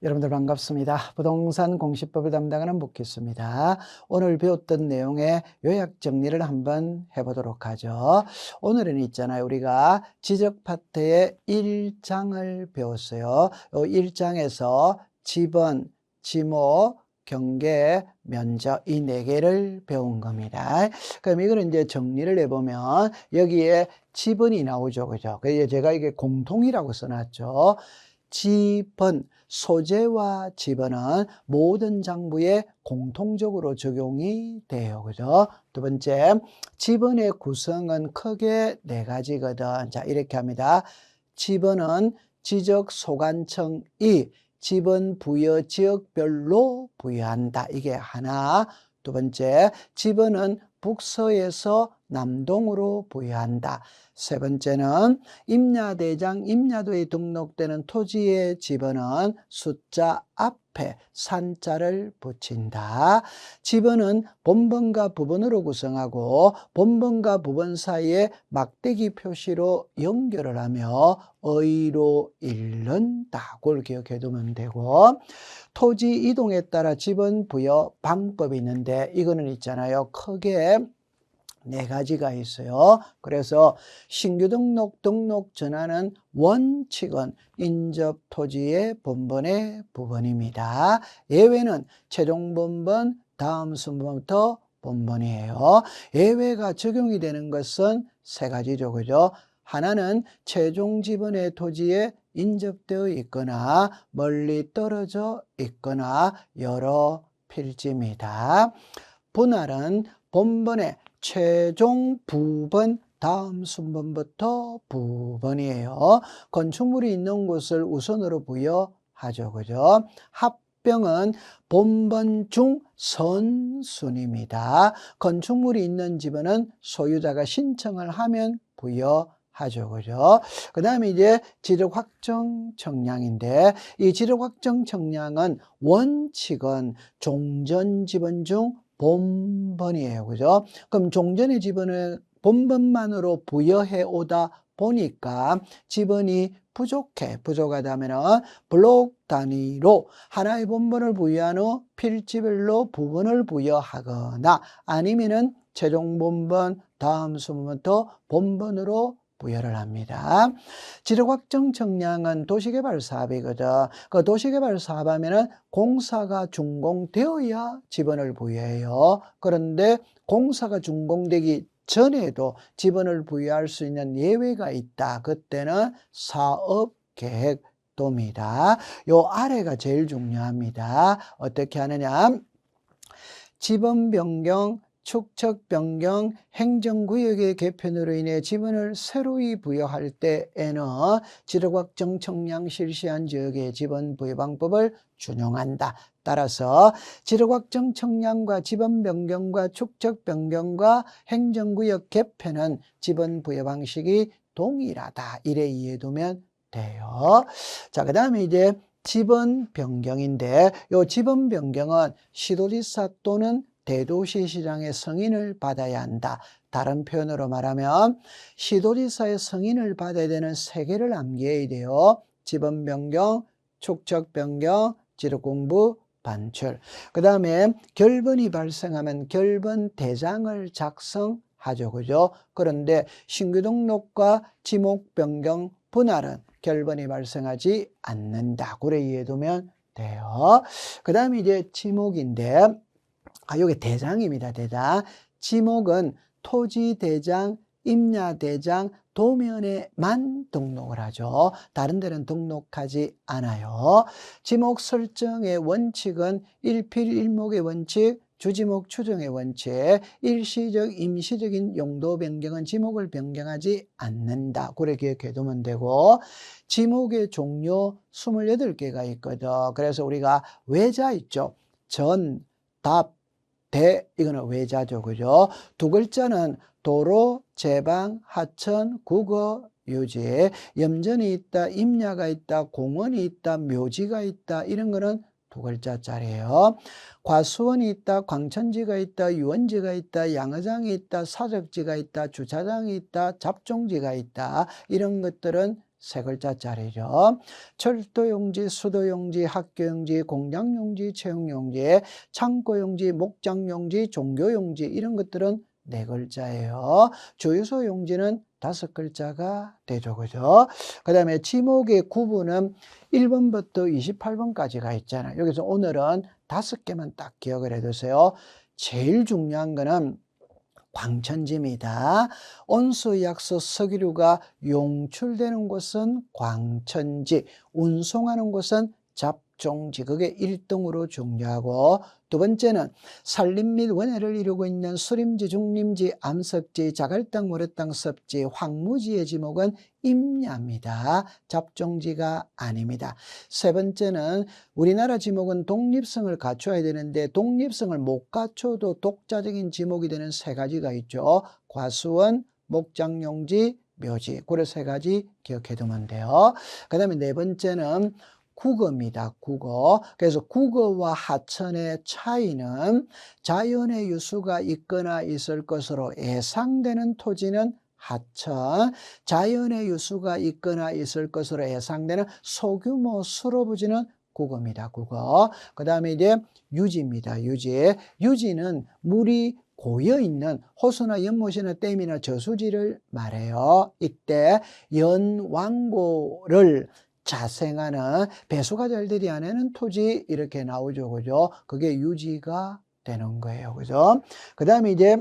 여러분들 반갑습니다. 부동산 공시법을 담당하는 묵기수입니다. 오늘 배웠던 내용의 요약 정리를 한번 해보도록 하죠. 오늘은 있잖아요. 우리가 지적파트의 1장을 배웠어요. 1장에서 지번, 지목, 경계, 면적 이 4개를 배운 겁니다. 그럼 이거는 이제 정리를 해보면 여기에 지번이 나오죠. 그죠? 그래서 제가 이게 공통이라고 써놨죠. 지번, 소재와 지번은 모든 장부에 공통적으로 적용이 돼요. 그죠? 두 번째, 지번의 구성은 크게 4가지거든. 자, 이렇게 합니다. 지번은 지적 소관청이 지번 부여 지역별로 부여한다. 이게 하나. 두 번째, 지번은 북서에서 남동으로 부여한다. 세 번째는 임야대장, 임야도에 등록되는 토지의 지번은 숫자 앞에 산자를 붙인다. 지번은 본번과 부번으로 구성하고 본번과 부번 사이에 막대기 표시로 연결을 하며 의로 잃는다. 그걸 기억해 두면 되고, 토지 이동에 따라 지번 부여 방법이 있는데 이거는 있잖아요. 크게 4가지가 있어요. 그래서 신규 등록 전환은 원칙은 인접 토지의 본번의 부번입니다. 예외는 최종 본번 다음 순번부터 본번이에요. 예외가 적용이 되는 것은 3가지죠. 그죠? 하나는 최종 지번의 토지에 인접되어 있거나 멀리 떨어져 있거나 여러 필지입니다. 분할은 본번의 최종 부번 다음 순번부터 부번이에요. 건축물이 있는 곳을 우선으로 부여하죠. 그죠? 합병은 본번 중 선순입니다. 건축물이 있는 지번은 소유자가 신청을 하면 부여하죠. 그죠? 그 다음에 이제 지적 확정 청량인데, 이 지적 확정 청량은 원칙은 종전 지번 중 본번이에요. 그죠? 그럼 종전의 지번을 본번만으로 부여해 오다 보니까 지번이 부족하다면은 블록 단위로 하나의 본번을 부여한 후 필지별로 부분을 부여하거나 아니면은 최종 본번 다음 순번부터 본번으로 부여를 합니다. 지적 확정 청량은 도시개발 사업이거든. 그 도시개발 사업 하면은 공사가 준공되어야 지번을 부여해요. 그런데 공사가 준공되기 전에도 지번을 부여할 수 있는 예외가 있다. 그때는 사업계획도입니다. 요 아래가 제일 중요합니다. 어떻게 하느냐? 지번 변경, 축척 변경, 행정구역의 개편으로 인해 지번을 새로이 부여할 때에는 지적 확정 청량 실시한 지역의 지번 부여 방법을 준용한다. 따라서 지적 확정 청량과 지번 변경과 축척 변경과 행정구역 개편은 지번 부여 방식이 동일하다. 이래 이해두면 돼요. 자, 그 다음에 이제 지번 변경인데, 요 지번 변경은 시도지사 또는 대도시시장의 승인을 받아야 한다. 다른 표현으로 말하면 시도지사의 승인을 받아야 되는 3개를 암기해야 돼요. 지번 변경, 축척 변경, 지적공부 반출. 그 다음에 결번이 발생하면 결번 대장을 작성하죠. 그죠? 그런데 신규 등록과 지목 변경 분할은 결번이 발생하지 않는다. 그래 이해해두면 돼요. 그 다음에 이제 지목인데, 요게 대장입니다. 대장. 지목은 토지대장, 임야대장, 도면에만 등록을 하죠. 다른 데는 등록하지 않아요. 지목 설정의 원칙은 일필일목의 원칙, 주지목 추정의 원칙, 일시적, 임시적인 용도 변경은 지목을 변경하지 않는다. 그래 기억해두면 되고, 지목의 종류 28개가 있거든. 그래서 우리가 외자 있죠. 전, 답, 대, 이거는 외자죠. 그죠? 2글자는 도로, 제방, 하천, 국어, 유지, 염전이 있다, 임야가 있다, 공원이 있다, 묘지가 있다, 이런 거는 2글자짜리예요. 과수원이 있다, 광천지가 있다, 유원지가 있다, 양어장이 있다, 사적지가 있다, 주차장이 있다, 잡종지가 있다, 이런 것들은 세 글자짜리죠. 철도용지, 수도용지, 학교용지, 공장용지, 채용용지, 창고용지, 목장용지, 종교용지 이런 것들은 네 글자예요. 주유소 용지는 5글자가 되죠. 그죠? 그 다음에 지목의 구분은 1번부터 28번까지가 있잖아요. 여기서 오늘은 5개만 딱 기억을 해두세요. 제일 중요한 거는 광천지입니다. 온수, 약수, 석유류가 용출되는 곳은 광천지, 운송하는 곳은 잡종지. 그게 1등으로 중요하고, 두 번째는 산림 및 원해를 이루고 있는 수림지, 중림지, 암석지, 자갈땅, 모래땅, 섭지, 황무지의 지목은 임야입니다. 잡종지가 아닙니다. 세 번째는 우리나라 지목은 독립성을 갖춰야 되는데 독립성을 못 갖춰도 독자적인 지목이 되는 세 가지가 있죠. 과수원, 목장용지, 묘지. 그래 세 가지 기억해 두면 돼요. 그 다음에 네 번째는 국어입니다. 국어. 그래서 국어와 하천의 차이는 자연의 유수가 있거나 있을 것으로 예상되는 토지는 하천, 자연의 유수가 있거나 있을 것으로 예상되는 소규모 수로부지는 국어입니다. 국어. 그 다음에 이제 유지입니다. 유지. 유지는 물이 고여있는 호수나 연못이나 댐이나 저수지를 말해요. 이때 연왕고를 자생하는 배수가 잘 되지 않는 토지 이렇게 나오죠. 그죠? 그게 유지가 되는 거예요. 그죠? 그 다음에 이제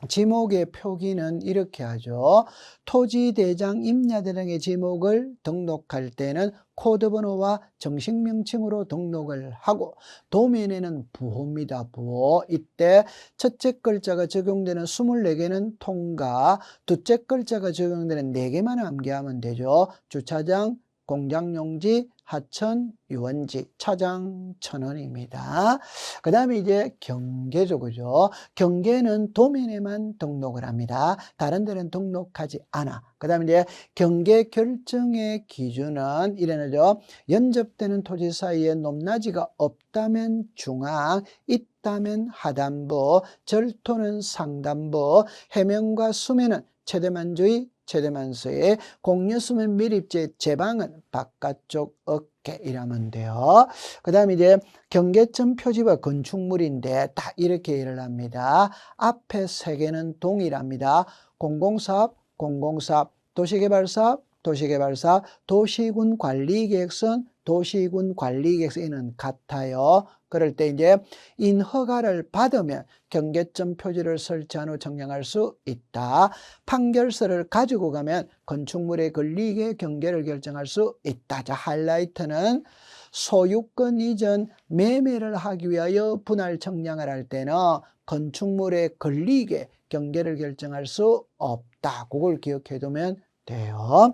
지목의 표기는 이렇게 하죠. 토지대장 임야대장의 지목을 등록할 때는 코드번호와 정식명칭으로 등록을 하고 도면에는 부호입니다. 부호. 이때 첫째 글자가 적용되는 24개는 통과, 둘째 글자가 적용되는 4개만 암기하면 되죠. 주차장, 공장용지, 하천, 유원지, 차장, 천원입니다. 그 다음에 이제 경계죠. 그죠? 경계는 도면에만 등록을 합니다. 다른 데는 등록하지 않아. 그 다음에 이제 경계 결정의 기준은 이래죠. 연접되는 토지 사이에 높낮이가 없다면 중앙, 있다면 하단부, 절토는 상단부, 해면과 수면은 최대만주의, 최대만수의, 공유수면 밀입지, 제방은 바깥쪽 어깨 이라면 돼요. 그 다음에 이제 경계점 표지와 건축물인데 다 이렇게 일을 합니다. 앞에 3개는 동일합니다. 공공사업, 공공사업, 도시개발사업, 도시개발사업, 도시군관리계획서는 도시군관리계획서는 같아요. 그럴 때 이제 인허가를 받으면 경계점 표지를 설치한 후 정량할 수 있다. 판결서를 가지고 가면 건축물에 걸리게 경계를 결정할 수 있다. 자, 하이라이트는 소유권 이전 매매를 하기 위하여 분할 정량을 할 때는 건축물에 걸리게 경계를 결정할 수 없다. 그걸 기억해 두면 돼요.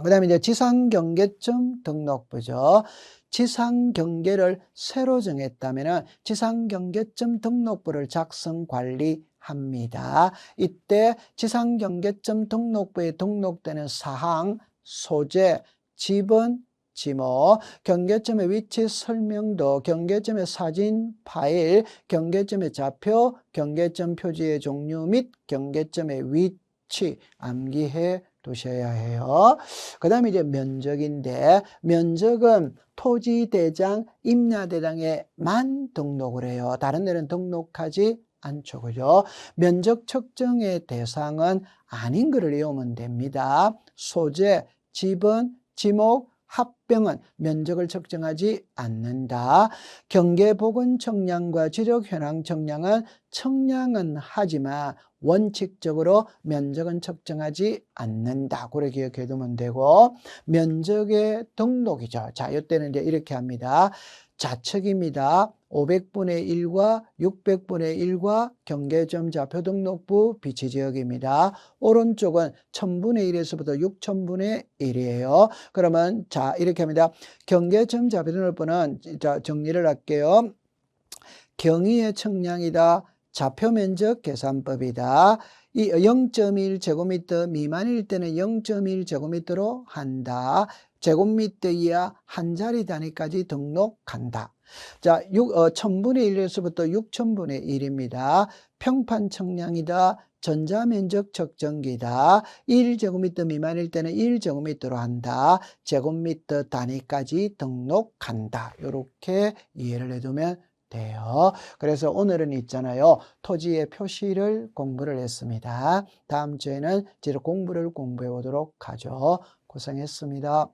그 다음에 이제 지상경계점 등록부죠. 지상경계를 새로 정했다면 지상경계점 등록부를 작성 관리합니다. 이때 지상경계점 등록부에 등록되는 사항, 소재, 지번, 지목, 경계점의 위치 설명도, 경계점의 사진 파일, 경계점의 좌표, 경계점 표지의 종류 및 경계점의 위치 암기해 두셔야 해요. 그 다음에 이제 면적인데 면적은 토지대장, 임야대장에만 등록을 해요. 다른 데는 등록하지 않죠. 그죠? 면적 측정의 대상은 아닌 것을 외우면 됩니다. 소재, 지번, 지목, 합병은 면적을 측정하지 않는다. 경계보건 청량과 지적 현황 청량은 하지만 원칙적으로 면적은 측정하지 않는다. 그래 기억해 두면 되고 면적의 등록이죠. 자, 이때는 이제 이렇게 합니다. 좌측입니다. 500분의 1과 600분의 1과 경계점 좌표 등록부 비치지역입니다. 오른쪽은 1000분의 1에서부터 6000분의 1이에요. 그러면 자 이렇게 합니다. 경계점 좌표 등록부는 자 정리를 할게요. 경의의 청량이다. 좌표 면적 계산법이다. 이 0.1제곱미터 미만일 때는 0.1제곱미터로 한다. 제곱미터 이하 한 자리 단위까지 등록한다. 자, 1000분의 1에서부터 6000분의 1입니다. 평판 청량이다. 전자면적 측정기다. 1제곱미터 미만일 때는 1제곱미터로 한다. 제곱미터 단위까지 등록한다. 이렇게 이해를 해두면 돼요. 그래서 오늘은 있잖아요. 토지의 표시를 공부를 했습니다. 다음 주에는 지적 공부를 공부해 보도록 하죠. 고생했습니다.